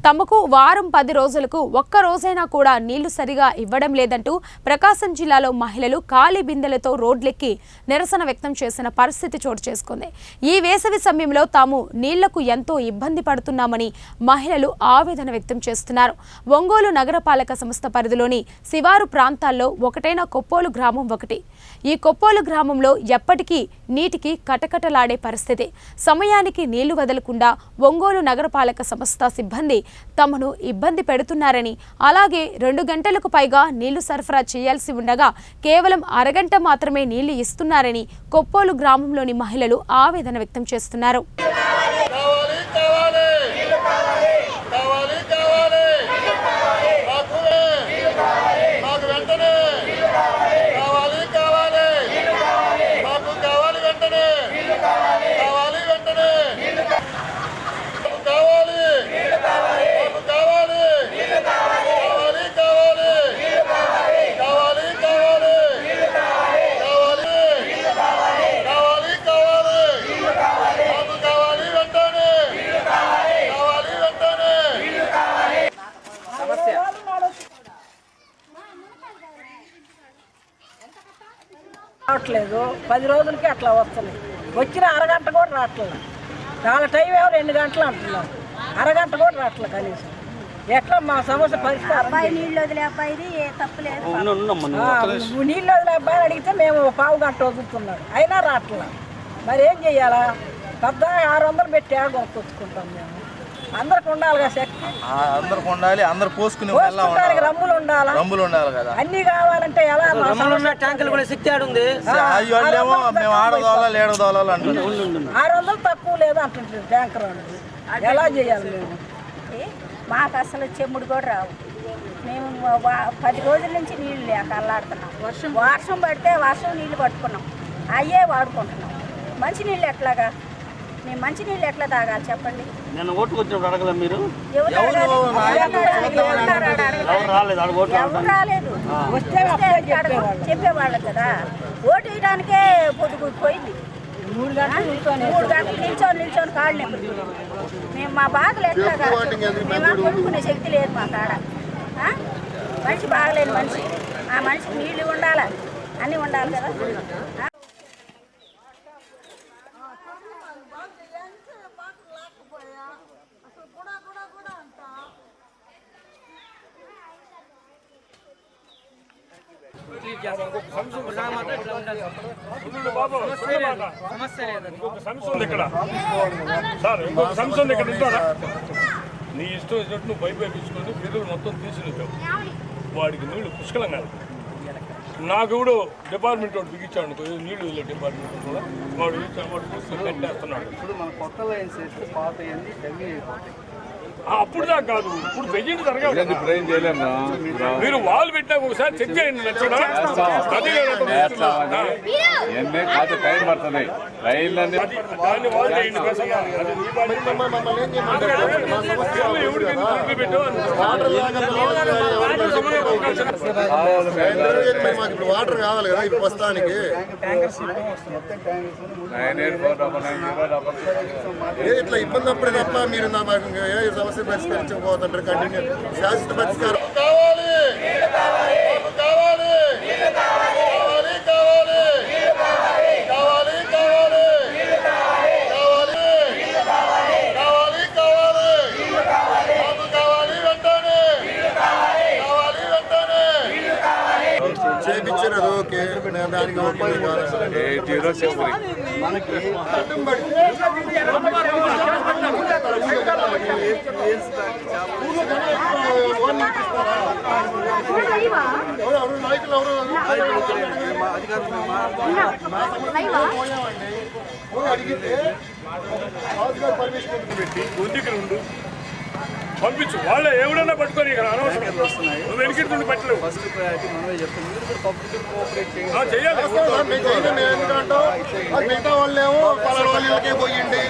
తమకు వారం 10 రోజులకు ఒక్క రోజైనా కూడా నీళ్లు సరిగా ఇవ్వడం లేదంటూ ప్రకాశం జిల్లాలో మహిళలు ఖాళీ బిందెలతో రోడ్లెక్కి నిరసన వ్యక్తం చేసిన పరిస్థితి చోటు చేసుకుంది. ఈ వేసవి సమయంలో తాము నీళ్లకు ఎంతో ఇబ్బంది పడుతున్నామని మహిళలు ఆవేదన వ్యక్తం చేస్తున్నారు. ఒంగోలు నగరపాలక సంస్థ పరిధిలోని శివారు ప్రాంతాల్లో ఒకటైన కొప్పోలు గ్రామం ఒకటి. ఈ కొప్పోలు గ్రామంలో ఎప్పటికీ నీటికి కటకటలాడే పరిస్థితి. సమయానికి నీళ్లు వదలకుండా ఒంగోలు నగరపాలక సంస్థ సిబ్బంది తమను ఇబ్బంది పెడుతున్నారని, అలాగే 2 గంటలకు పైగా నీళ్లు సరఫరా చేయాల్సి ఉండగా కేవలం అరగంట మాత్రమే నీళ్లు ఇస్తున్నారని కొప్పోలు గ్రామంలోని మహిళలు ఆవేదన వ్యక్తం చేస్తున్నారు. రావట్లేదు, 10 రోజులకి అట్లా వస్తున్నాయి. వచ్చిన అరగంట కూడా రావట్లేదు. వాళ్ళ టైం ఏమో 2 గంటలు అంటున్నారు, అరగంట కూడా రావట్లేదు. కనీసం ఎట్లా మా సమస్య పరిష్కారం? నీళ్ళు వదిలే అబ్బాయిది తప్పలేదు. నీళ్ళు వదిలే అబ్బాయిని అడిగితే మేము పావు గంట వదులుతున్నాడు, అయినా రావట్లేదు. మరి ఏం చెయ్యాలా? పెద్ద 600 పెట్టి కొనుక్కొచ్చుకుంటాం మేము. అందరికి ఉండాలి కదా శక్తి, అందరికి ఉండాలి. అందరు పోసుకునే రమ్ములు ఉండాలి కదా. అన్ని కావాలంటే ఎలా? ట్యాంకులు కూడా శక్తి ఆడుంది. 600 తక్కువ లేదు అంటుంటారు ట్యాంకర్ అనేది. ఎలా చేయాలి మేము? మాకు అసలు చెమ్ముడు కూడా రావు. మేము 10 రోజుల నుంచి నీళ్ళు లేక అల్లాడుతున్నాం. వర్షం పడితే నీళ్ళు పట్టుకున్నాం, అయ్యే వాడుకుంటున్నాం. మంచినీళ్ళు ఎట్లాగా? మేము మంచినీళ్ళు ఎట్లా తాగాలి చెప్పండి? నేను ఓటుకు వచ్చినప్పుడు అడగదా మీరు? ఎవరు రాలేదు, చెప్పేవాళ్ళు కదా. ఓటు వేయడానికే పోయింది. 3 గంటలు నిల్చొని కాళ్ళు నొప్పి. మేము మా బాధలు ఎట్లాగా? మేము కొనుక్కునే శక్తి లేదు మా కాడ. మనిషి బాగలేని మనిషి, ఆ మనిషికి నీళ్ళు ఉండాలి, అన్నీ ఉండాలి కదా. నీ ఇష్టం వచ్చినట్టు నువ్వు పైపు వేయించుకొని ఫిల్టర్ మొత్తం తీసినావు. వాడికి నీళ్లు పుష్కలంగా. నాకు కూడా డిపార్ట్మెంట్ వాడు బిగించాడు అనుకో, నీళ్లు డిపార్ట్మెంట్ కూడా వాడు కట్టేస్తున్నాడు. ఇప్పుడు మన కొత్త లైన్స్ వేస్తే పాత అప్పుడు దాకా కాదు, ఇప్పుడు వెయ్యింటి జరగాలి. మీరు వాళ్ళు పెట్టాక ఒకసారి చెక్ చేయండి. టైం పడుతున్నాయి రైళ్ళన్నీ. దాన్ని వాళ్ళు చేయండి. వాటర్ కావాలి కదా ఇప్పుడు ప్రస్తుతానికి. ఇట్లా ఇబ్బంది అప్పుడే తప్ప మీరు సమస్య పరిష్కరించకపోతుంటారు. కంటిన్యూ శాశ్వత పరిష్కారం కావాలి. చేయించారు అది ఓకే, దానికి నాయకులు అడిగితే పర్మిషన్ పెట్టి ముందుకు పంపించు. వాళ్ళే ఎవరైనా పట్టుకొని ఇక్కడ అనవసరం. నువ్వు వెనక్కి నుండి పట్టలేవు. ఫస్ట్ ప్రయారిటీ మనమే చెప్తాం. మీరు కూడా పబ్లిక్ కోఆపరేట్ చేయాలి. ఎందుకంటే మిగతా వాళ్ళేమో పలానా వాళ్ళకే పోయిండి,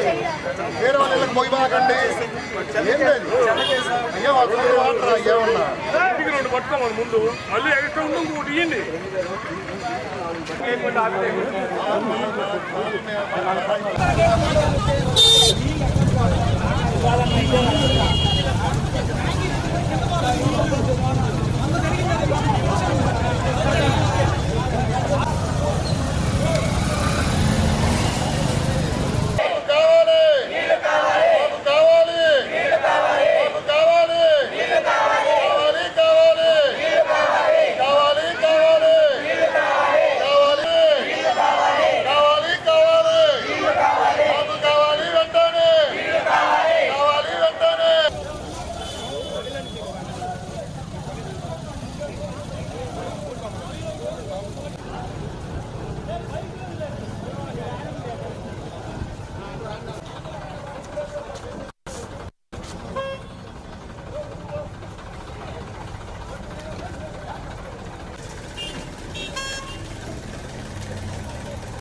వేరే వాళ్ళకి పోయి బాకండి. ఏం లేదు అయ్యా, వాటర్ అయ్యేమన్నా ఇంటికి 2 పట్టుకోమని ముందు మళ్ళీ ఎక్స్ట్రా ఉండి ఇంకోటి ఇవ్వండి. వాళ్ళ